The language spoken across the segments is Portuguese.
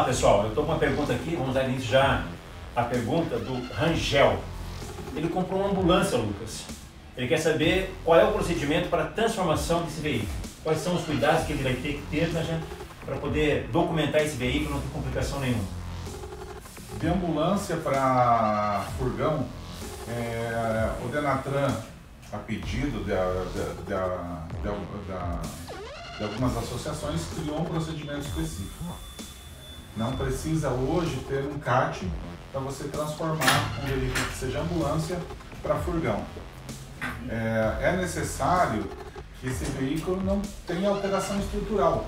pessoal, eu estou com uma pergunta aqui, vamos dar início já à pergunta do Rangel. Ele comprou uma ambulância, Lucas. Ele quer saber qual é o procedimento para a transformação desse veículo. Quais são os cuidados que ele vai ter que ter para poder documentar esse veículo, não ter complicação nenhuma. De ambulância para furgão, o Denatran, a pedido de algumas associações, criou um procedimento específico. Não precisa hoje ter um CAT para você transformar um veículo que seja ambulância para furgão. É necessário que esse veículo não tenha alteração estrutural.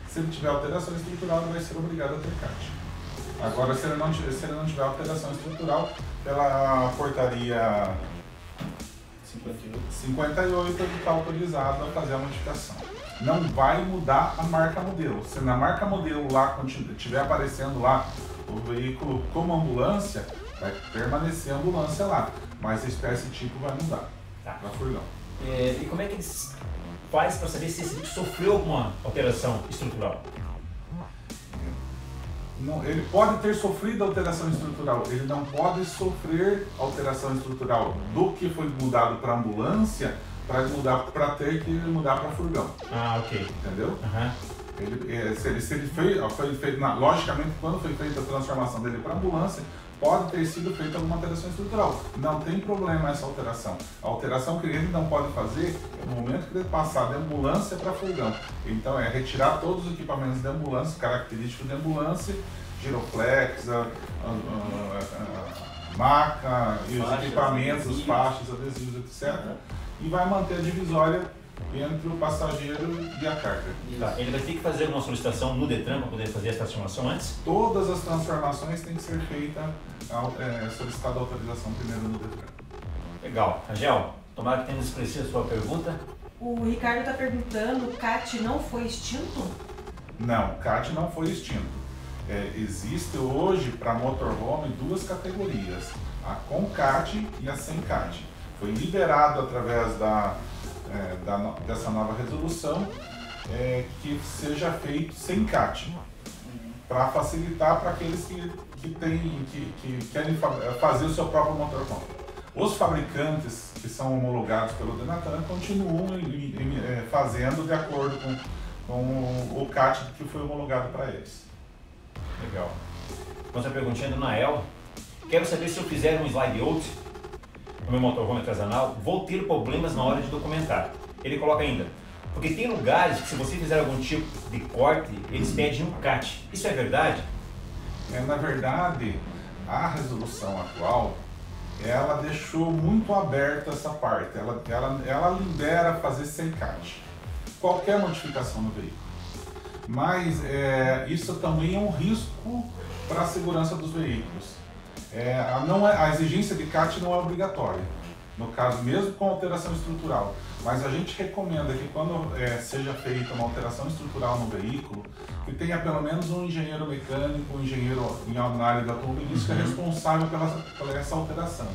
Se ele tiver alteração estrutural, ele vai ser obrigado a ter CAT. Agora, se ele não tiver alteração estrutural, pela portaria 58 ele está autorizado a fazer a modificação. Não vai mudar a marca modelo. Se na marca modelo lá estiver aparecendo lá o veículo como ambulância, vai permanecer a ambulância lá, mas a espécie tipo vai mudar para furgão. E como é que eles faz para saber se esse veículo sofreu alguma alteração estrutural? Não, ele pode ter sofrido alteração estrutural, ele não pode sofrer alteração estrutural do que foi mudado para ambulância para ter que mudar para furgão. Ah, ok. Entendeu? Uhum. Se ele foi feito, logicamente, quando foi feita a transformação dele para ambulância, pode ter sido feita alguma alteração estrutural. Não tem problema essa alteração. A alteração que ele não pode fazer é no momento que ele passar de ambulância para furgão. Então é retirar todos os equipamentos de ambulância, característicos de ambulância, giroflex, maca, e os equipamentos, os faixas, adesivos, etc. E vai manter a divisória entre o passageiro e a carga. Tá. Ele vai ter que fazer alguma solicitação no Detran para poder fazer essa transformação antes? Todas as transformações têm que ser feitas, solicitada a autorização primeiro no Detran. Legal. Rangel, tomara que tenha esclarecido a sua pergunta. O Ricardo está perguntando, o CAT não foi extinto? Não, o CAT não foi extinto. Existe hoje para motorhome duas categorias, a com CAT e a sem CAT. Foi liberado através dessa nova resolução que seja feito sem CAT, para facilitar para aqueles que querem fazer o seu próprio motorhome. Os fabricantes que são homologados pelo Denatran continuam fazendo de acordo com o CAT que foi homologado para eles. Legal. Outra perguntinha do Nael. Quero saber se eu fizer um slide out no meu motorhome artesanal, vou ter problemas na hora de documentar. Ele coloca ainda, porque tem lugares que se você fizer algum tipo de corte, eles pedem um CAT. Isso é verdade? Na verdade, a resolução atual, ela deixou muito aberta essa parte. Ela libera fazer sem CAT. Qualquer modificação no veículo. Mas isso também é um risco para a segurança dos veículos. A exigência de CAT não é obrigatória, no caso mesmo com alteração estrutural, mas a gente recomenda que quando seja feita uma alteração estrutural no veículo, que tenha pelo menos um engenheiro mecânico, um engenheiro na área da automobilística responsável pela essa alteração.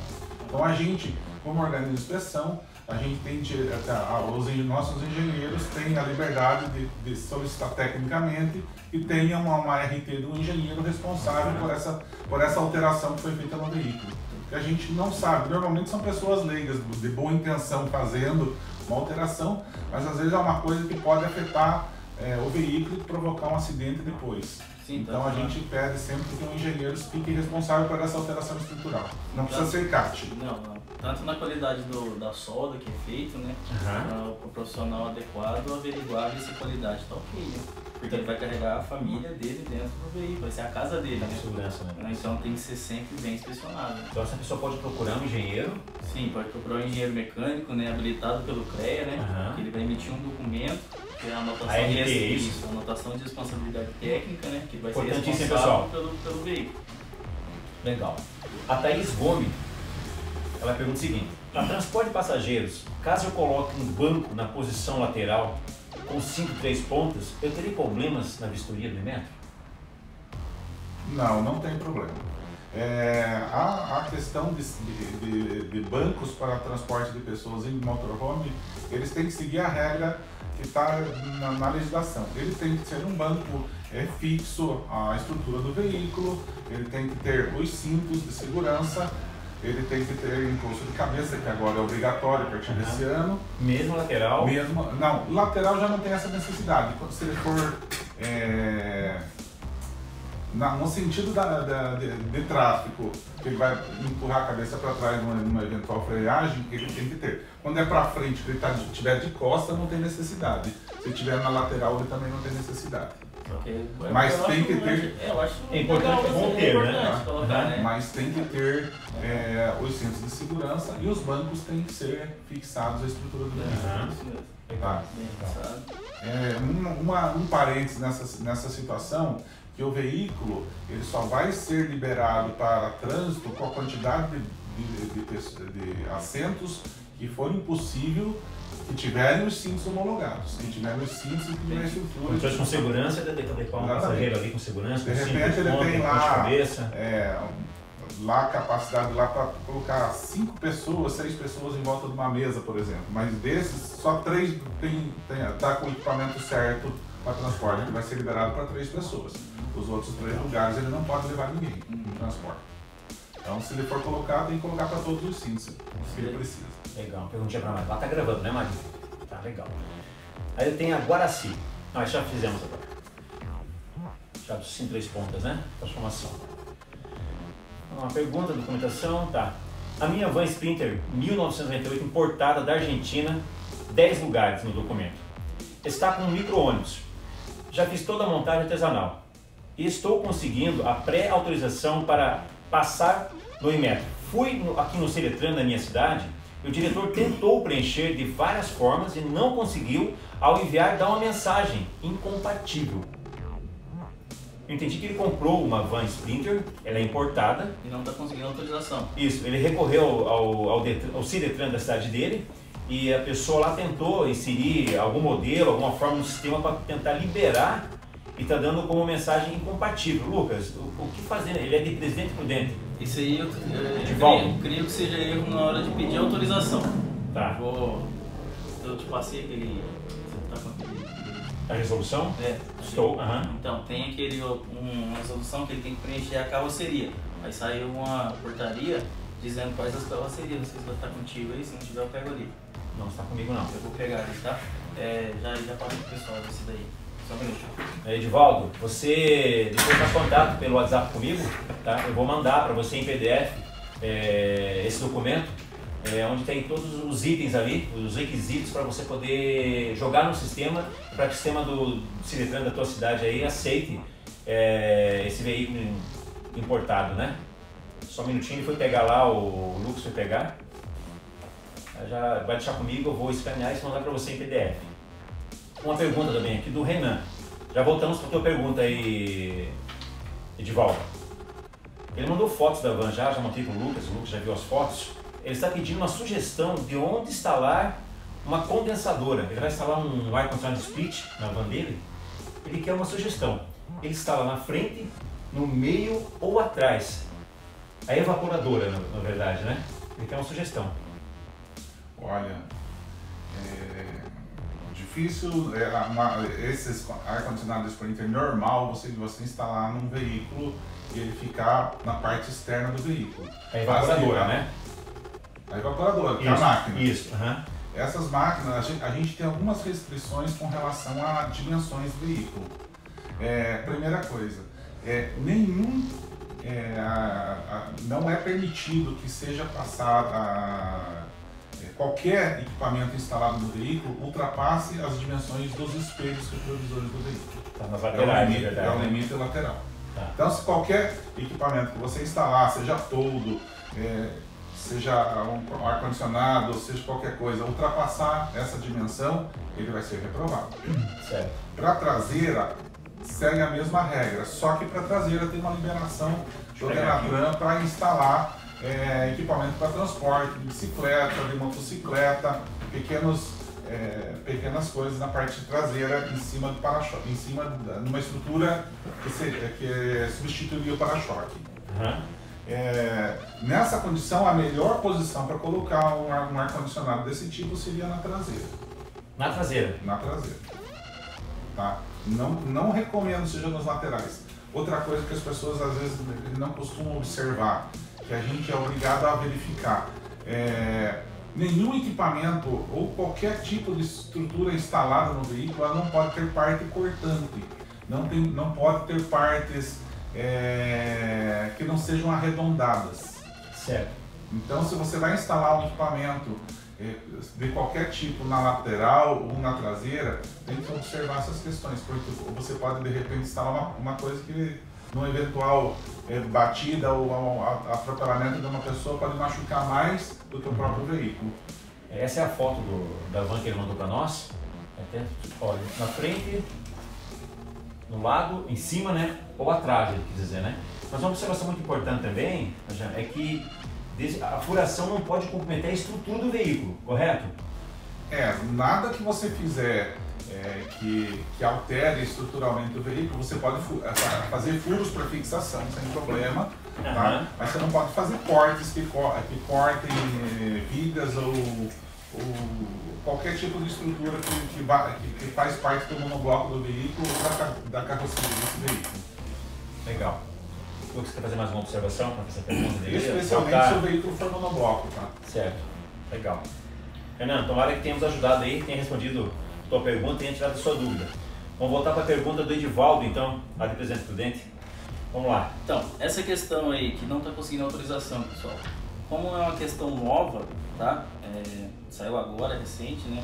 Então a gente, como organismo de inspeção, a gente tem os nossos engenheiros têm a liberdade de solicitar tecnicamente e tenha uma RT do engenheiro responsável por essa alteração que foi feita no veículo. Que a gente não sabe, normalmente são pessoas leigas, de boa intenção, fazendo uma alteração, mas às vezes é uma coisa que pode afetar o veículo e provocar um acidente depois. Sim, então a gente pede sempre que o engenheiro fique responsável por essa alteração estrutural. Não precisa ser CAT. Não. Tanto na qualidade da solda que é feito, né? Para o profissional adequado averiguar se a qualidade está ok, né? Porque ele vai carregar a família dele dentro do veículo, vai ser a casa dele, né? Segurança, né? Então tem que ser sempre bem inspecionado. Então essa pessoa pode procurar um engenheiro? Sim, pode procurar um engenheiro mecânico, né? Habilitado pelo CREA, né? Que ele vai emitir um documento, que é a anotação de responsabilidade técnica, né? Que vai ser responsável pelo veículo. Legal. A Thaís Gomes, ela pergunta o seguinte: para transporte de passageiros, caso eu coloque um banco na posição lateral com 3 pontas, eu teria problemas na vistoria do metro? Não tem problema. A questão de bancos para transporte de pessoas em motorhome, eles têm que seguir a regra que está na legislação. Ele tem que ser um banco é fixo a estrutura do veículo, ele tem que ter os cintos de segurança, ele tem que ter encosto de cabeça, que agora é obrigatório a partir desse ano. Mesmo lateral? Não, lateral já não tem essa necessidade. Se ele for no sentido de tráfego, que ele vai empurrar a cabeça para trás numa eventual freagem, ele tem que ter. Quando é para frente, que ele estiver de costa, não tem necessidade. Se estiver na lateral, ele também não tem necessidade. Okay. Mas tem que ter. Eu acho é importante ter, né? Colocar, né? Mas tem que ter os cintos de segurança e os bancos têm que ser fixados à estrutura do veículo. Tá. Um parênteses nessa situação, que o veículo ele só vai ser liberado para trânsito com a quantidade de assentos que for impossível, que tiverem os cintos homologados, que tiverem os cintos e que tiverem estrutura. Então, com segurança, ele deve adequar um passageiro ali com segurança. De repente ele tem lá a capacidade lá para colocar 5 pessoas, 6 pessoas em volta de uma mesa, por exemplo. Mas desses, só 3 tá com o equipamento certo para transporte, que vai ser liberado para 3 pessoas. Os outros 3 lugares ele não pode levar ninguém no transporte. Então, se ele for colocar, tem que colocar para todos os cintos que ele precisa. Legal, perguntinha para mais. Lá tá gravando, né, Maria? Tá legal. Aí eu tenho a Guaraci. Nós já fizemos agora. Já dos 3 pontas, né? Transformação. Uma pergunta, documentação, tá. A minha van Sprinter 1998, importada da Argentina, 10 lugares no documento. Está com um micro-ônibus. Já fiz toda a montagem artesanal. E estou conseguindo a pré-autorização para passar no Inmetro. Fui aqui no Ciretran, na minha cidade, e o diretor tentou preencher de várias formas e não conseguiu, ao enviar, dar uma mensagem incompatível. Eu entendi que ele comprou uma van Sprinter, ela é importada. E não está conseguindo autorização. Isso, ele recorreu ao Ciretran da cidade dele e a pessoa lá tentou inserir algum modelo, alguma forma no sistema para tentar liberar e está dando como mensagem incompatível. Lucas, o que fazer? Ele é de Presidente Prudente. Isso aí eu creio que seja erro na hora de pedir autorização. Tá. Eu te passei aquele... Você tá com aquele... A resolução? É. Estou. Então, tem uma resolução que ele tem que preencher a carroceria. Aí saiu uma portaria dizendo quais as carrocerias. Não sei se vai estar contigo aí, se não tiver eu pego ali. Não está comigo não. Eu vou pegar ali, tá? Já passei pro pessoal desse daí. Só um minuto. Edivaldo, você depois faz contato pelo WhatsApp comigo, tá? Eu vou mandar para você em PDF esse documento, onde tem todos os itens ali, os requisitos para você poder jogar no sistema, para que o sistema do Ciretran da tua cidade aí aceite esse veículo importado, né? Só um minutinho, ele foi pegar lá, o Lucas foi pegar. Já vai deixar comigo, eu vou escanear e mandar para você em PDF. Uma pergunta também aqui do Renan. Já voltamos para a tua pergunta aí, Edivaldo. Ele mandou fotos da van já montei para o Lucas já viu as fotos. Ele está pedindo uma sugestão de onde instalar uma condensadora. Ele vai instalar um ar-condicionado split na van dele. Ele quer uma sugestão. Ele instala na frente, no meio ou atrás. A evaporadora, na verdade, né? Ele quer uma sugestão. Olha, difícil, esses ar-condicionado Sprinter normal você instalar num veículo e ele ficar na parte externa do veículo. A evaporadora, né? A evaporadora, que é a máquina. Isso, Essas máquinas, a gente tem algumas restrições com relação a dimensões do veículo. Primeira coisa, não é permitido que seja passado qualquer equipamento instalado no veículo ultrapasse as dimensões dos espelhos retrovisores do veículo. Tá nas laterais, é o limite lateral. Tá. Então, se qualquer equipamento que você instalar, seja toldo, seja um ar-condicionado, seja qualquer coisa, ultrapassar essa dimensão, ele vai ser reprovado. Certo. Para a traseira, segue a mesma regra, só que para a traseira tem uma liberação do Denatran para instalar equipamento para transporte, de bicicleta, de motocicleta, pequenas coisas na parte traseira em cima do para-choque, em cima de uma estrutura que substituiria o para-choque. Nessa condição, a melhor posição para colocar um ar-condicionado desse tipo seria na traseira. Na traseira? Na traseira. Tá? Não recomendo seja nos laterais. Outra coisa que as pessoas às vezes não costumam observar, que a gente é obrigado a verificar, nenhum equipamento ou qualquer tipo de estrutura instalada no veículo, ela não pode ter parte cortante, não pode ter partes que não sejam arredondadas. Certo. Então, se você vai instalar um equipamento de qualquer tipo na lateral ou na traseira, tem que observar essas questões, porque você pode de repente instalar uma coisa que numa eventual batida ou atropelamento de uma pessoa pode machucar mais do que o próprio veículo. Essa é a foto da van que ele mandou para nós. Olha, na frente, no lado, em cima, né? Ou atrás, ele quis dizer, né? Mas uma observação muito importante também, é que a furação não pode comprometer a estrutura do veículo, correto? Nada que você fizer que altere estruturalmente o veículo, você pode fazer furos para fixação sem problema, tá? Mas você não pode fazer cortes que cortem vigas ou qualquer tipo de estrutura que faz parte do monobloco do veículo ou da carroceria desse veículo. Legal. Você quer fazer mais uma observação para essa pergunta dele? Especialmente se o veículo for monobloco, tá? Certo. Legal. Fernando, tomara que tenhamos ajudado aí, tenha respondido a tua pergunta e tenha tirado a sua dúvida. Vamos voltar para a pergunta do Edivaldo, então, lá de Presidente Prudente. Vamos lá. Então, essa questão aí que não está conseguindo autorização, pessoal. Como é uma questão nova, tá? Saiu agora, recente, né?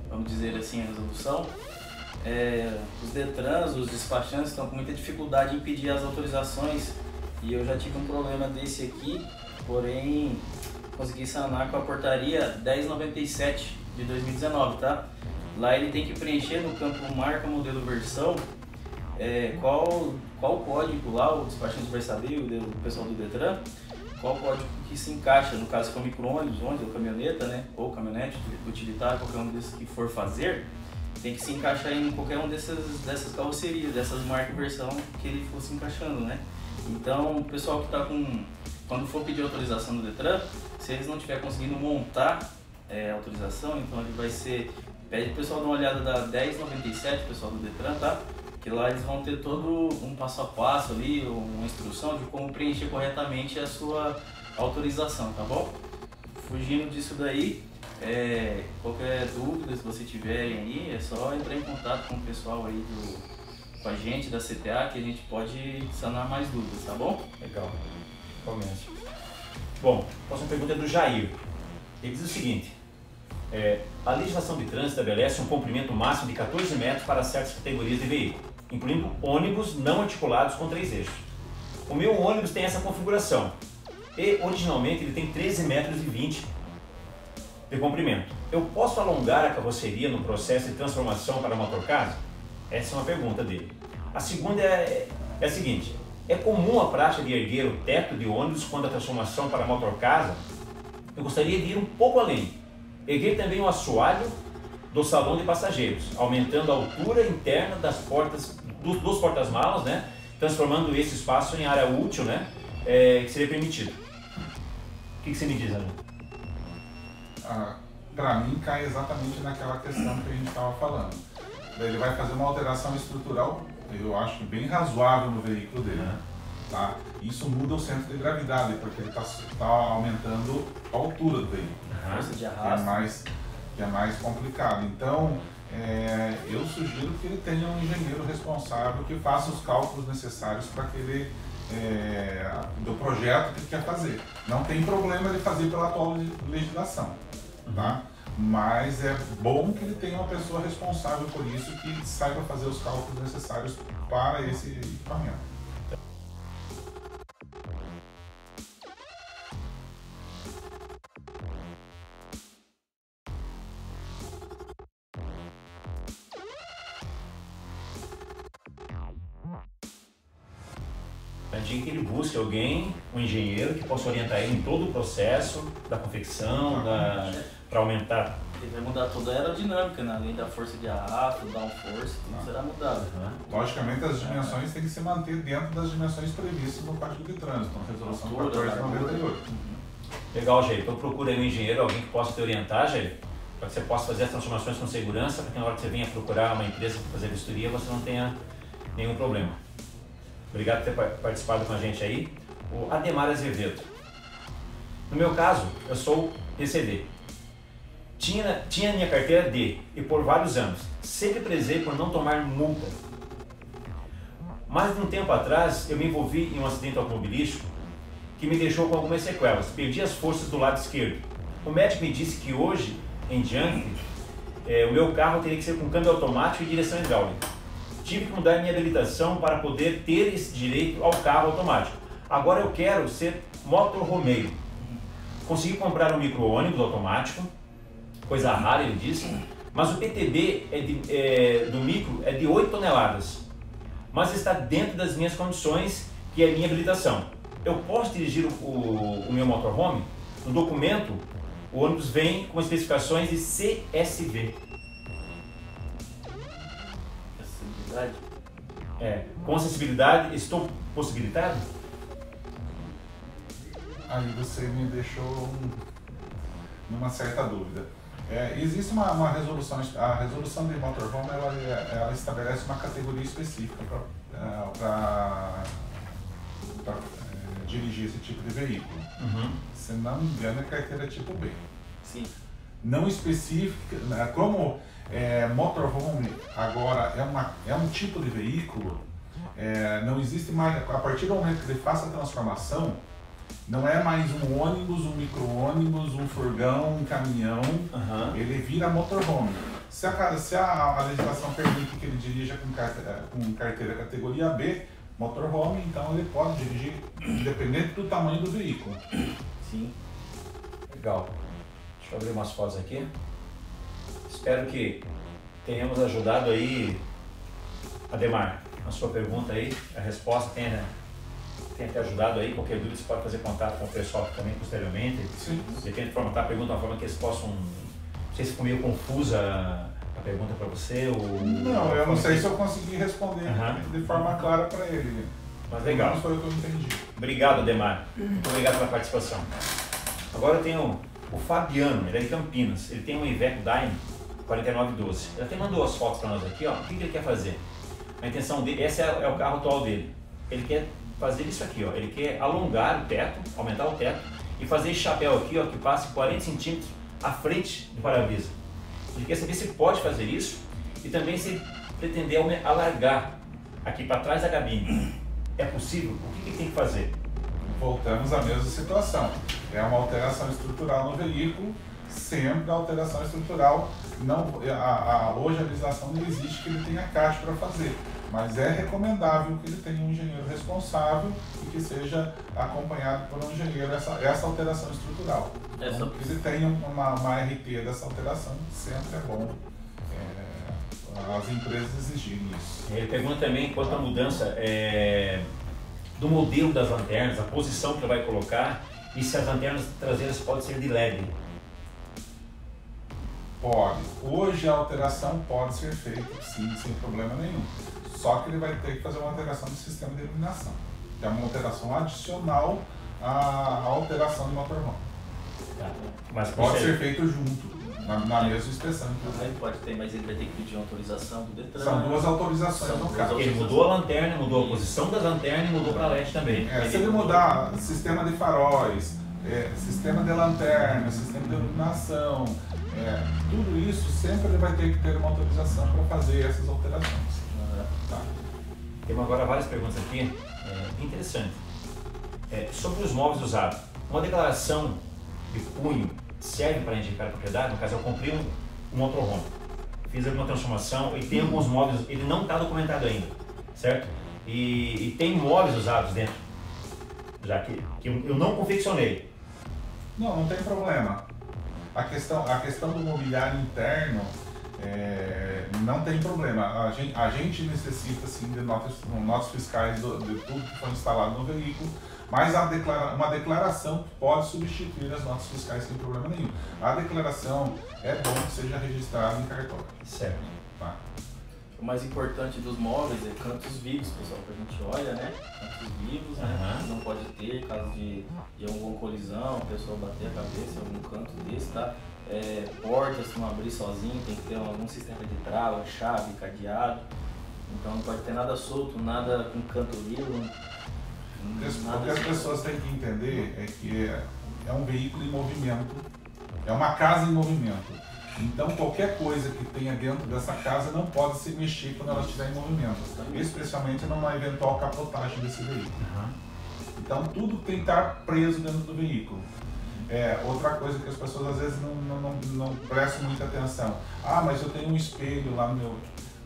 Vamos dizer assim, a resolução. Os Detrans, os despachantes estão com muita dificuldade em pedir as autorizações e eu já tive um problema desse aqui, porém consegui sanar com a portaria 1097 de 2019, tá? Lá ele tem que preencher no campo marca, modelo, versão, qual código lá o despachante vai saber, o pessoal do Detran, qual código que se encaixa, no caso se for micro-ônibus, ou caminhoneta, né? Ou caminhonete, utilitário, qualquer um desses que for fazer, tem que se encaixar em qualquer uma dessas carrocerias, dessas marcas e versão que ele for se encaixando, né? Então, o pessoal que está quando for pedir autorização do Detran, se eles não estiver conseguindo montar a autorização, então ele vai ser... Pede o pessoal dar uma olhada da 1097, pessoal do Detran, tá? Que lá eles vão ter todo um passo a passo ali, uma instrução de como preencher corretamente a sua autorização, tá bom? Fugindo disso daí, qualquer dúvida, se vocês tiverem aí, é só entrar em contato com o pessoal aí com a gente da CTA, que a gente pode sanar mais dúvidas, tá bom? Legal. Começo. Bom, a próxima pergunta é do Jair. Ele diz o seguinte: a legislação de trânsito estabelece um comprimento máximo de 14 metros para certas categorias de veículo, incluindo ônibus não articulados com 3 eixos. O meu ônibus tem essa configuração e originalmente ele tem 13,20 metros de comprimento. Eu posso alongar a carroceria no processo de transformação para motorcasa? Essa é uma pergunta dele. A segunda é a seguinte: é comum a prática de erguer o teto de ônibus quando a transformação para motorcasa? Eu gostaria de ir um pouco além. Erguer também o assoalho do salão de passageiros, aumentando a altura interna das portas, dos portas-malas, né? Transformando esse espaço em área útil, né? Que seria permitido. O que você me diz, Ana? Para mim, cai exatamente naquela questão que a gente estava falando. Ele vai fazer uma alteração estrutural, eu acho que bem razoável no veículo dele. Tá? Isso muda o centro de gravidade, porque ele está aumentando a altura do veículo. Força de arrasto. Que é mais complicado. Então, eu sugiro que ele tenha um engenheiro responsável que faça os cálculos necessários para que ele do projeto que ele quer fazer. Não tem problema ele fazer pela atual legislação, tá? Mas é bom que ele tenha uma pessoa responsável por isso, que saiba fazer os cálculos necessários para esse equipamento. Que ele busque alguém, um engenheiro, que possa orientar ele em todo o processo da confecção, para aumentar. Ele vai mudar toda a aerodinâmica, né? Além da força de arrasto, downforce, tudo será mudado. Logicamente, as dimensões têm que se manter dentro das dimensões previstas no Código de Trânsito, na resolução 1498. Legal, Jair. Então procura aí um engenheiro, alguém que possa te orientar, Jair, para que você possa fazer as transformações com segurança, para que na hora que você venha procurar uma empresa para fazer vistoria, você não tenha nenhum problema. Obrigado por ter participado com a gente aí. O Ademar Azevedo. No meu caso, eu sou PCD. Tinha minha carteira D e por vários anos. Sempre prezei por não tomar multa. Mas de um tempo atrás, eu me envolvi em um acidente automobilístico que me deixou com algumas sequelas. Perdi as forças do lado esquerdo. O médico me disse que hoje em diante, o meu carro teria que ser com câmbio automático e direção hidráulica. Tive que mudar minha habilitação para poder ter esse direito ao carro automático. Agora eu quero ser motorhomeiro. Consegui comprar um micro-ônibus automático, coisa rara, ele disse, mas o PTB do micro é de 8 toneladas, mas está dentro das minhas condições, que é a minha habilitação. Eu posso dirigir o meu motorhome? No documento, o ônibus vem com especificações de CSV. Acessibilidade? Com acessibilidade, estou possibilitado? Aí você me deixou numa certa dúvida. Existe uma resolução, a resolução de motorhome, ela estabelece uma categoria específica para dirigir esse tipo de veículo. Se não me engano, é carteira tipo B. Sim. Não específica, como motorhome agora é um tipo de veículo, não existe mais, a partir do momento que ele faça a transformação, não é mais um ônibus, um micro-ônibus, um furgão, um caminhão, ele vira motorhome. Se a legislação permite que ele dirija com carteira categoria B, motorhome, então ele pode dirigir independente do tamanho do veículo. Sim. Legal. Deixa eu abrir umas fotos aqui. Espero que tenhamos ajudado aí, Ademar, a sua pergunta aí, a resposta tenha te ajudado aí. Qualquer dúvida você pode fazer contato com o pessoal também posteriormente. Sim. Você tenta formatar a pergunta de uma forma que eles possam... Não sei se ficou meio confusa a pergunta para você ou... Não, eu não sei se eu consegui responder de forma clara para ele. Mas legal. Não foi o que eu entendi. Obrigado, Ademar. Muito obrigado pela participação. Agora eu tenho o Fabiano, ele é de Campinas. Ele tem um Iveco Dyna 4912. Ele até mandou as fotos para nós aqui, ó. O que ele quer fazer? A intenção dele, esse é o carro atual dele. Ele quer fazer isso aqui, ó. Ele quer alongar o teto, aumentar o teto e fazer esse chapéu aqui, ó, que passe 40 centímetros à frente do para-brisa. Ele quer saber se pode fazer isso e também se pretender alargar aqui para trás da cabine. É possível? O que ele tem que fazer? Voltamos à mesma situação. É uma alteração estrutural no veículo, sempre a alteração estrutural. Hoje a legislação não existe que ele tenha caixa para fazer, mas é recomendável que ele tenha um engenheiro responsável e que seja acompanhado por um engenheiro essa alteração estrutural. Então, que ele tenha uma RT dessa alteração, sempre é bom as empresas exigirem isso. Ele pergunta também quanto à mudança do modelo das lanternas, a posição que ele vai colocar e se as lanternas traseiras podem ser de LED. Pode. Hoje a alteração pode ser feita, sim, sem problema nenhum. Só que ele vai ter que fazer uma alteração do sistema de iluminação, que é uma alteração adicional à alteração do motorhome. Mas pode ser feito junto, na mesma inspeção. Aí pode ter, mas ele vai ter que pedir uma autorização do Detran. São duas autorizações no carro. Ele mudou a lanterna, mudou a posição das lanternas e mudou para LED também. Se ele mudar sistema de faróis, sistema de lanterna, sistema de iluminação, tudo isso sempre ele vai ter que ter uma autorização para fazer essas alterações. Tá. Temos agora várias perguntas aqui, interessante. Sobre os móveis usados, uma declaração de cunho serve para indicar a propriedade? No caso, eu comprei um motorhome, fiz alguma transformação e tem alguns móveis, ele não está documentado ainda, certo? E tem móveis usados dentro, já que eu não confeccionei. Não tem problema. A questão do mobiliário interno não tem problema. A gente necessita sim de notas fiscais de tudo que foi instalado no veículo, mas uma declaração pode substituir as notas fiscais sem problema nenhum. A declaração é bom que seja registrada em cartório. Certo. Tá. O mais importante dos móveis é cantos vivos, pessoal, que a gente olha, né? Cantos vivos, né? Não pode ter, caso de alguma colisão, a pessoa bater a cabeça em algum canto desse, tá? Portas, se não abrir sozinho, tem que ter algum sistema de trava, chave, cadeado. Então não pode ter nada solto, nada com canto livre. O que as pessoas têm que entender é que é um veículo em movimento, é uma casa em movimento. Então qualquer coisa que tenha dentro dessa casa não pode se mexer quando ela estiver em movimento, especialmente numa eventual capotagem desse veículo. Então tudo tem que estar preso dentro do veículo. Outra coisa que as pessoas às vezes não prestam muita atenção. Ah, mas eu tenho um espelho lá no meu...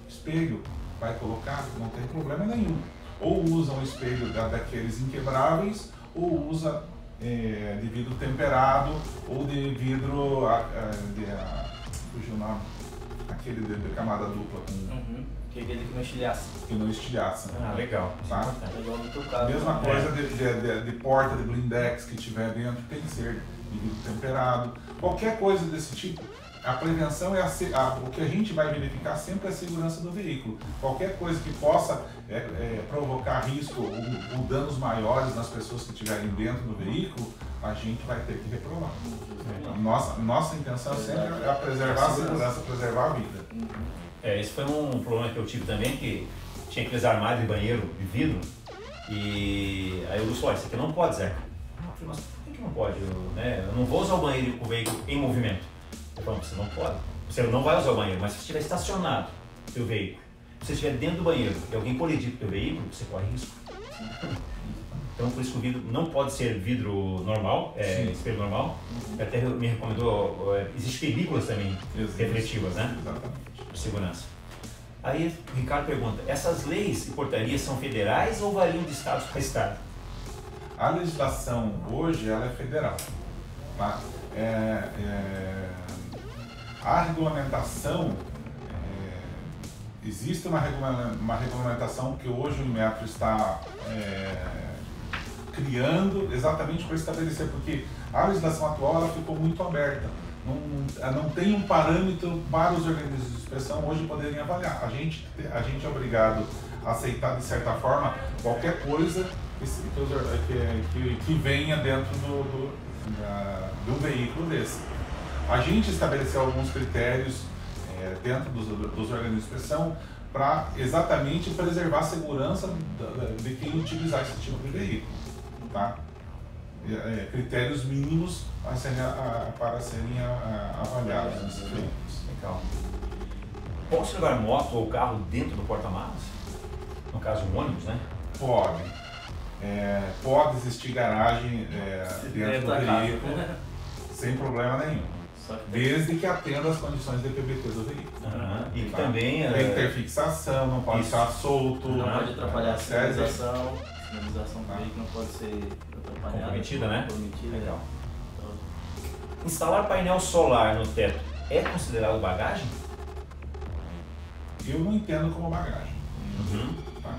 Espelho, vai colocar? Não tem problema nenhum. Ou usa um espelho daqueles inquebráveis, ou usa de vidro temperado, ou de vidro... fugiu o nome. Aquele de camada dupla. Que é aquele que não estilhaça. Que não estilhaça. Legal. Tá? Mesma coisa de porta de blindex que tiver dentro, tem que ser de vidro temperado. Qualquer coisa desse tipo, a prevenção é o que a gente vai verificar sempre é a segurança do veículo. Qualquer coisa que possa provocar risco ou danos maiores nas pessoas que estiverem dentro do veículo, a gente vai ter que reprovar. Então, nossa intenção sempre é preservar a segurança, preservar a vida. Esse foi um problema que eu tive também, que tinha aqueles armários de banheiro de vidro, e aí o Lúcio falou, isso aqui não pode, Zeca. Eu falei, mas por que não pode? Eu não vou usar o banheiro com o veículo em movimento. Eu falei, você não pode. Você não vai usar o banheiro, mas se estiver estacionado o seu veículo, se você estiver dentro do banheiro e alguém colidir com o seu veículo, você corre risco. Então, por isso que o vidro não pode ser vidro normal, espelho normal. Até me recomendou, existem películas também refletivas, né? Exatamente. Por segurança. Aí o Ricardo pergunta, essas leis e portarias são federais ou variam de estado para estado? A legislação hoje ela é federal. Tá? A regulamentação, existe uma regulamentação que hoje o Inmetro está criando exatamente para estabelecer, porque a legislação atual ela ficou muito aberta. Não tem um parâmetro para os organismos de inspeção hoje poderem avaliar. A gente é obrigado a aceitar, de certa forma, qualquer coisa que venha dentro do veículo desse. A gente estabeleceu alguns critérios dentro dos organismos de inspeção para exatamente preservar a segurança de quem utilizar esse tipo de veículo. Tá? Critérios mínimos para serem avaliados nesses veículos. Legal. Posso levar moto ou carro dentro do porta-malas? No caso, um ônibus, né? Pode. Pode existir garagem dentro do veículo sem problema nenhum. Desde que atenda às condições de PBT do veículo. E também... Tem que ter fixação, não pode estar solto. Não pode atrapalhar a sinalização. A sinalização do veículo não pode ser atrapalhada. Comprometida, né? Comprometida. Legal. Instalar painel solar no teto é considerado bagagem? Eu não entendo como bagagem. Tá?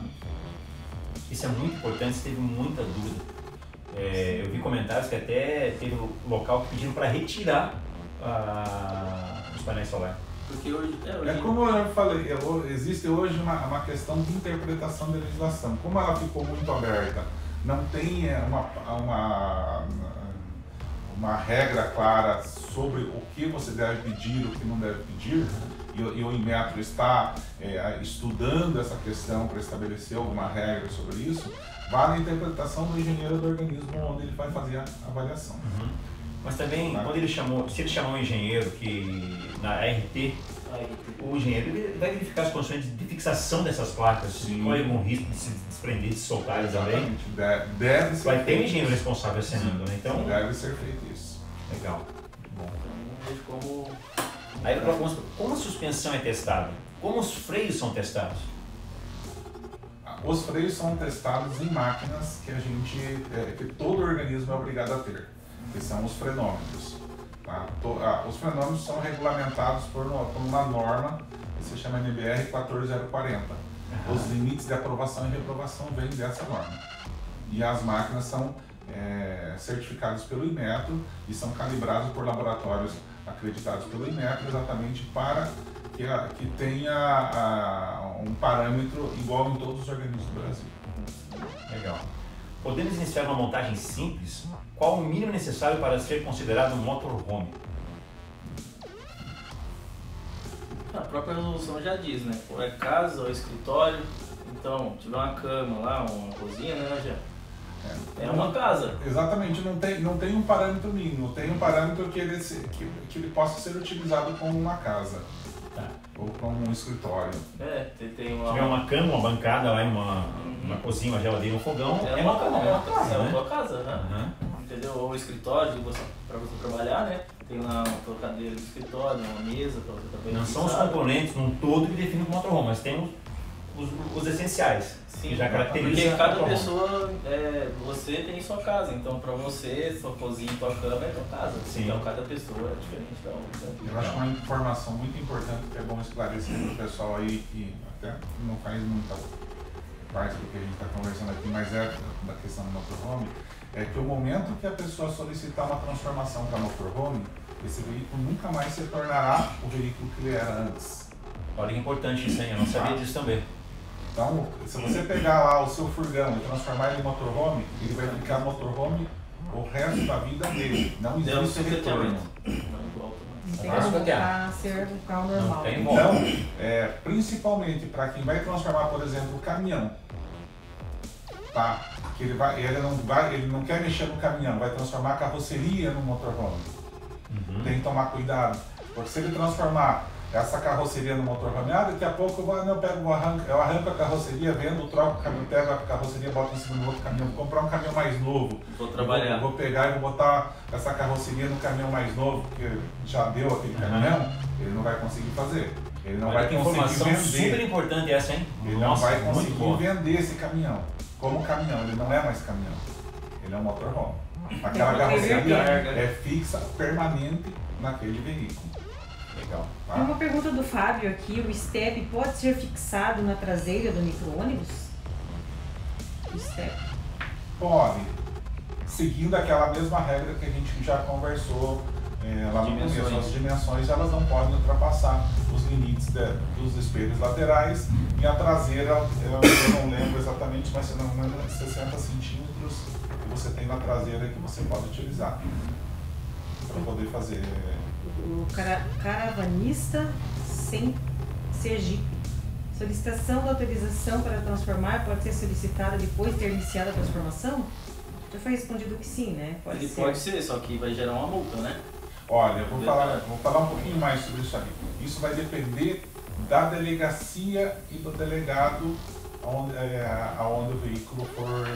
Isso é muito importante, você teve muita dúvida. Eu vi comentários que até teve um local que pediram para retirar os painéis solares. Porque hoje... como eu falei, existe hoje uma questão de interpretação da legislação. Como ela ficou muito aberta, não tem uma regra clara sobre o que você deve pedir, o que não deve pedir, e o Inmetro está estudando essa questão para estabelecer alguma regra sobre isso, vale a interpretação do engenheiro do organismo onde ele vai fazer a avaliação. Mas também, se ele chamou um engenheiro que na RT, o engenheiro ele vai verificar as condições de fixação dessas placas, se corre algum risco de se desprender, de se soltar eles também. Deve ser vai ter um engenheiro responsável assinando, né? Então, deve ser feito isso. Legal. Bom. Aí ele coloca como a suspensão é testada? Como os freios são testados? Os freios são testados em máquinas que todo organismo é obrigado a ter, que são os frenômetros. Tá? Os frenômetros são regulamentados por uma norma que se chama NBR 14040. Os limites de aprovação e reprovação vêm dessa norma. E as máquinas são certificadas pelo Inmetro e são calibradas por laboratórios acreditados pelo Inmetro exatamente para que tenha um parâmetro igual em todos os organismos do Brasil. Legal. podemos iniciar uma montagem simples? Qual o mínimo necessário para ser considerado um motorhome? A própria resolução já diz, né? Ou é casa ou escritório. Então, tiver uma cama lá, uma cozinha, né, já é uma casa. Exatamente, não tem um parâmetro mínimo, tem um parâmetro que ele possa ser utilizado como uma casa. Tá. Ou como um escritório. Tem Se tiver uma cama, uma bancada lá, uma cozinha, uma geladeira, um fogão, é uma casa, é né? uma casa, né? Entendeu? Ou escritório para você trabalhar, né? Tem lá uma cadeira de escritório, uma mesa para você trabalhar. Não são os componentes num todo que definem o motorhome, mas tem os essenciais. Sim, que já caracteriza. porque cada pessoa, você tem sua casa, então para você, sua cozinha e sua cama é tua casa. Sim. Então cada pessoa é diferente da outra. Eu acho uma informação muito importante que é bom esclarecer para o pessoal aí que até não faz muita parte do que a gente está conversando aqui, mas é da questão do motorhome, é que o momento que a pessoa solicitar uma transformação para motorhome, esse veículo nunca mais se tornará o veículo que ele era antes. Olha que importante isso aí, eu não sabia disso também. Então, se você pegar lá o seu furgão e transformar ele em motorhome, ele vai ficar motorhome o resto da vida dele. Não existe retorno. Não tem como voltar a ser um carro normal. Então, principalmente para quem vai transformar, por exemplo, o caminhão, tá? Que ele não quer mexer no caminhão, vai transformar a carroceria no motorhome. Tem que tomar cuidado, porque se ele transformar essa carroceria no motorhome, daqui a pouco eu arranco a carroceria, vendo, troco o caminhão, pego a carroceria, boto em cima do outro caminhão, vou comprar um caminhão mais novo. Vou trabalhar. Vou pegar e vou botar essa carroceria no caminhão mais novo, porque já deu aquele caminhão, ele não vai conseguir fazer. Ele não vai conseguir vender. Super importante essa, hein? Ele não vai conseguir vender esse caminhão. Como caminhão, ele não é mais caminhão. Ele é um motorhome. Aquela carroceria é fixa, permanente naquele veículo. Legal. Tá? Tem uma pergunta do Fábio aqui, o step pode ser fixado na traseira do micro-ônibus? O step? Pode, seguindo aquela mesma regra que a gente já conversou lá no começo. As dimensões elas não podem ultrapassar os limites dos espelhos laterais e a traseira, eu não lembro exatamente, mas se não me engano, 60 centímetros que você tem na traseira que você pode utilizar para poder fazer. O caravanista sem Sergipe. Solicitação da autorização para transformar pode ser solicitada depois de ter iniciado a transformação? Já foi respondido que sim, né? Pode ser, só que vai gerar uma multa, né? Olha, eu vou falar um pouquinho mais sobre isso aí. Isso vai depender da delegacia e do delegado aonde o veículo for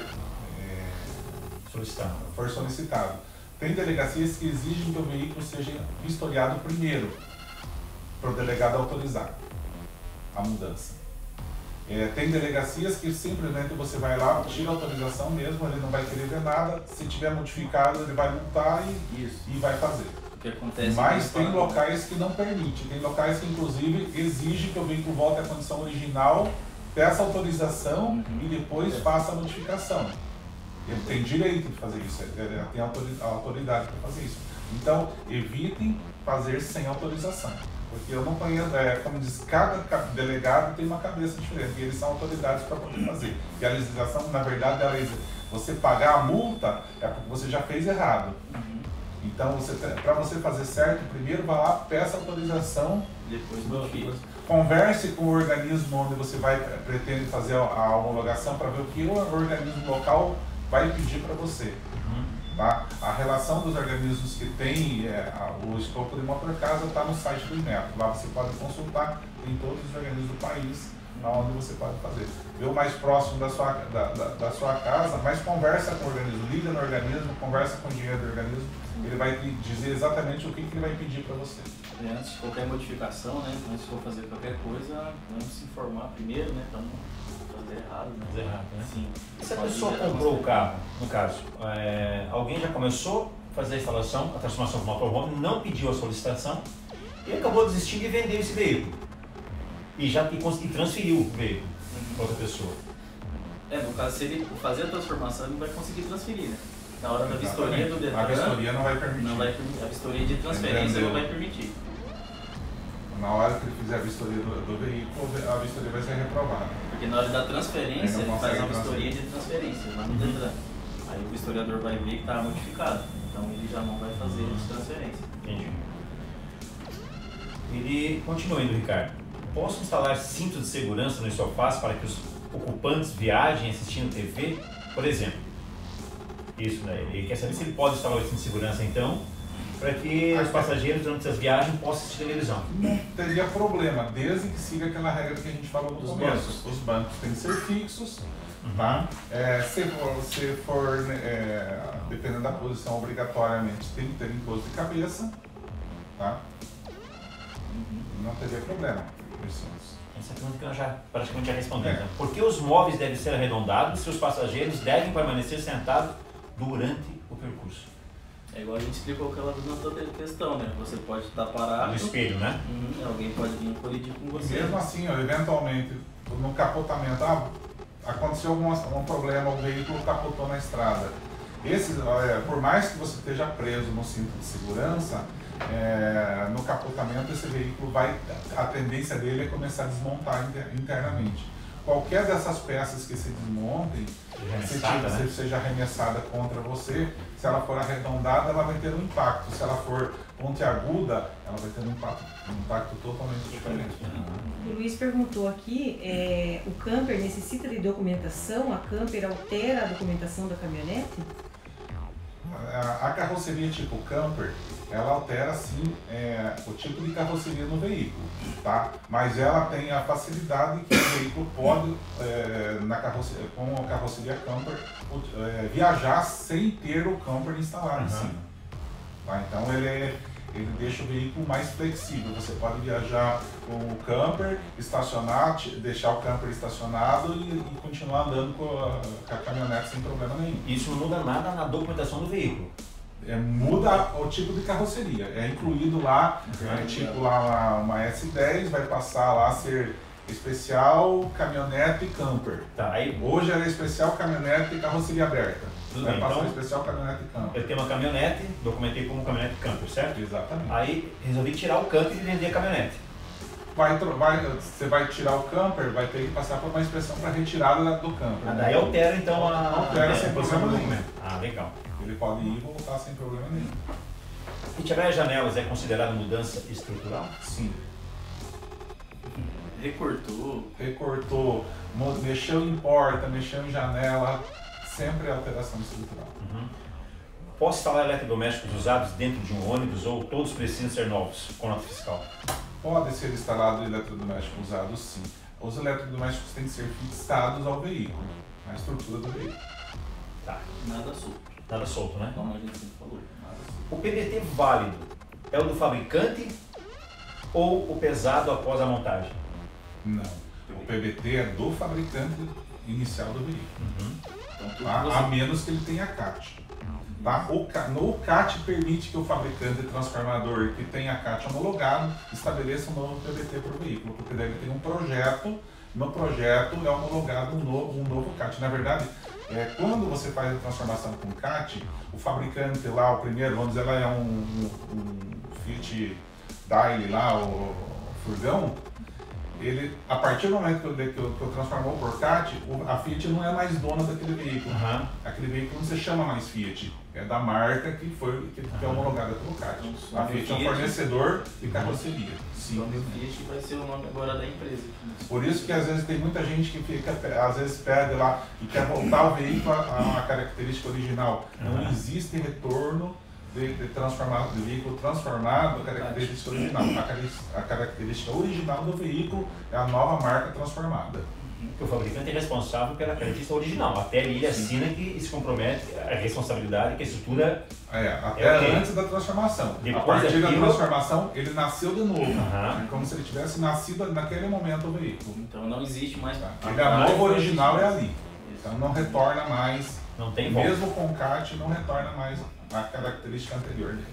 solicitado. Tem delegacias que exigem que o veículo seja vistoriado primeiro, para o delegado autorizar a mudança. Tem delegacias que simplesmente você vai lá, tira a autorização mesmo, ele não vai querer ver nada, se tiver modificado ele vai multar e vai fazer. Mas tem locais que não permitem, tem locais que inclusive exigem que o veículo volte à condição original, peça autorização e depois faça a modificação. Ele tem direito de fazer isso, ele tem autoridade para fazer isso. Então, evitem fazer sem autorização. Porque eu não conheço, como diz, cada delegado tem uma cabeça diferente e eles são autoridades para poder fazer. E a legislação, na verdade, você pagar a multa é porque você já fez errado. Então, para você fazer certo, primeiro vá lá, peça autorização, depois converse com o organismo onde você pretende fazer a homologação para ver o que o organismo local vai pedir para você. Tá? A relação dos organismos que tem o escopo de motorcasa está no site do INEP. Lá você pode consultar em todos os organismos do país onde você pode fazer. Vê o mais próximo da sua casa, mas conversa com o organismo, liga no organismo, conversa com o engenheiro do organismo, ele vai te dizer exatamente o que ele vai pedir para você. Antes de qualquer modificação, né? Antes de for fazer qualquer coisa, vamos se informar primeiro, né? Para não fazer errado, né? Fazer errado, né? Sim. E se a pessoa comprou o carro, no caso, alguém já começou a fazer a instalação, a transformação do motorhome, não pediu a solicitação e acabou desistindo e vendeu esse veículo. E transferiu o veículo para outra pessoa. No caso, se ele fazer a transformação, ele vai conseguir transferir, né? Na hora da vistoria do Detran, a vistoria não vai permitir. A vistoria de transferência não vai permitir. Na hora que ele fizer a vistoria do veículo, a vistoria vai ser reprovada. Porque na hora da transferência, ele faz uma vistoria de transferência lá no Detran. Aí o historiador vai ver que está modificado, então ele já não vai fazer essa transferência. Entendi. Ele continua indo, Ricardo. Posso instalar cintos de segurança nos sofás para que os ocupantes viajem assistindo TV? Por exemplo. Isso, né? Ele quer saber se ele pode instalar o cinto de segurança, então, para que os passageiros, durante as viagens, possam assistir televisão. Não teria problema, desde que siga aquela regra que a gente falou no começo. Os bancos têm que ser fixos, tá? Se for dependendo da posição, obrigatoriamente tem que ter encosto de cabeça, tá? Não teria problema. Essa pergunta que eu já praticamente já respondi. Então. Por que os móveis devem ser arredondados se os passageiros devem permanecer sentados durante o percurso? É igual a gente explicou aquela outra questão, né? Você pode estar parado. No espelho, né? Alguém pode vir colidir com você. Mesmo assim, eventualmente, no capotamento, aconteceu algum problema, o veículo capotou na estrada. Por mais que você esteja preso no cinto de segurança, no capotamento esse veículo a tendência dele é começar a desmontar internamente. Qualquer dessas peças que se desmontem, se seja arremessada contra você, se ela for arredondada, ela vai ter um impacto. Se ela for pontiaguda, ela vai ter um impacto totalmente diferente. O Luiz perguntou aqui, o camper necessita de documentação? A camper altera a documentação da caminhonete? A carroceria tipo camper, ela altera sim o tipo de carroceria no veículo, tá? Mas ela tem a facilidade que o veículo pode, com a carroceria camper, viajar sem ter o camper instalado em cima. Tá? Então ele deixa o veículo mais flexível. Você pode viajar com o camper, estacionar, deixar o camper estacionado e continuar andando com a caminhonete sem problema nenhum. Isso não muda nada na documentação do veículo? Muda o tipo de carroceria. É incluído lá, tipo lá uma S10, vai passar lá a ser especial caminhonete camper. Tá, aí... Hoje era especial caminhonete e carroceria aberta. Tudo vai bem, passar então, especial caminhonete camper. Eu tenho uma caminhonete, documentei como caminhonete camper, certo? Exatamente. Aí resolvi tirar o camper e vender a caminhonete. Você vai tirar o camper, vai ter que passar por uma inspeção para retirada do camper. Daí altera então altera sem problema nenhum. Legal. Ele pode ir e voltar sem problema nenhum. Retirar as janelas é considerado mudança estrutural? Sim. Recortou, mexeu em porta, mexeu em janela, sempre é alteração estrutural. Posso instalar eletrodomésticos usados dentro de um ônibus ou todos precisam ser novos, com nota fiscal? Pode ser instalado eletrodoméstico usado, sim. Os eletrodomésticos têm que ser fixados ao veículo, na estrutura do veículo. Tá. Nada solto. Nada solto, né? Como a gente sempre falou. Nada solto. O PBT válido é o do fabricante ou o pesado após a montagem? Não. O PBT é do fabricante inicial do veículo. Então, a menos que ele tenha CAT. Tá? O CAT permite que o fabricante transformador que tenha CAT homologado estabeleça um novo PBT para o veículo, porque deve ter um projeto, no projeto é homologado um novo CAT. Na verdade, quando você faz a transformação com CAT, o fabricante lá, o primeiro, vamos dizer, ela é um Fiat Daily lá, o furgão, a partir do momento que eu transformou por CAT, a Fiat não é mais dona daquele veículo. Aquele veículo não se chama mais Fiat, é da marca que é homologada pelo CAT. A Fiat é um fornecedor de carroceria. Sim. O Fiat vai ser o nome agora da empresa. Por isso que às vezes tem muita gente que às vezes pede lá e quer voltar o veículo a uma característica original. Não existe retorno de veículo transformado a característica original. A característica original do veículo é a nova marca transformada. Porque o fabricante é responsável pela característica original. Até ele assina que se compromete a responsabilidade, que a estrutura... Até antes da transformação. Depois a partir da transformação, ele nasceu de novo. É como se ele tivesse nascido naquele momento o veículo. Então não existe mais... Ele é novo original, é ali. Então não retorna mais... Não tem volta. Mesmo com CAT, não retorna mais a característica anterior dele.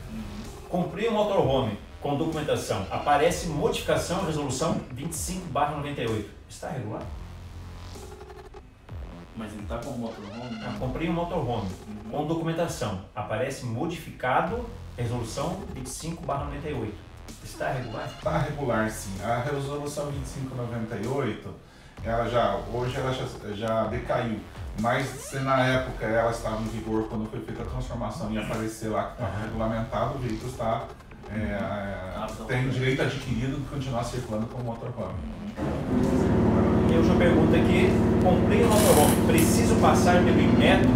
Cumprir o motorhome com documentação. Aparece modificação resolução 25/98. Está regular? Mas ele está com o motorhome? Cumprir o motorhome com documentação. Aparece modificado resolução 25/98. Está regular? Está regular, sim. A resolução 25/98 hoje ela já decaiu. Mas se na época ela estava em vigor quando foi feita a transformação e aparecer lá que estava regulamentado, o veículo tem direito adquirido de continuar circulando com o motorhome. E eu já pergunto aqui, comprei um motorhome, preciso passar pelo Inmetro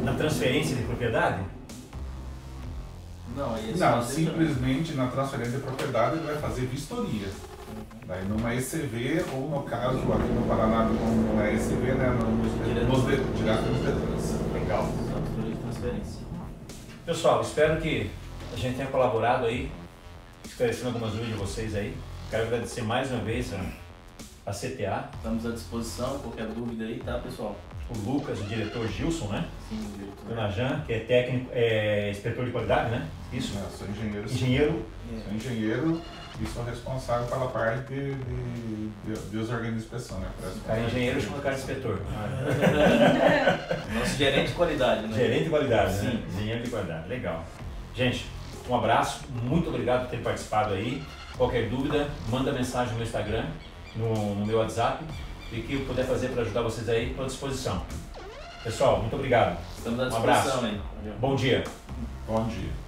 na transferência de propriedade? Não, simplesmente na transferência de propriedade ele vai fazer vistoria. Daí numa ECV, ou no caso aqui no Paraná não é ECV, né? Direto nos Detrans. Legal. Captura de transferência. Pessoal, espero que a gente tenha colaborado aí, esclarecendo algumas dúvidas de vocês aí. Quero agradecer mais uma vez a CTA. Estamos à disposição, qualquer dúvida aí, tá, pessoal? O Lucas, o diretor Gilson, né? Sim, o diretor. O Najan, que é técnico, inspetor de qualidade, né? Isso? Sou engenheiro. Engenheiro. Sou engenheiro e sou responsável pela parte dos organismos de inspeção, né? O cara é engenheiro, chama o cara de inspetor. Nosso gerente de qualidade, né? Gerente de qualidade, Sim. né? Engenheiro de qualidade, legal. Gente, um abraço, muito obrigado por ter participado aí. Qualquer dúvida, manda mensagem no Instagram, no meu WhatsApp, e o que eu puder fazer para ajudar vocês aí, estou à disposição. Pessoal, muito obrigado. Estamos à disposição, disposição aí. Bom dia. Bom dia.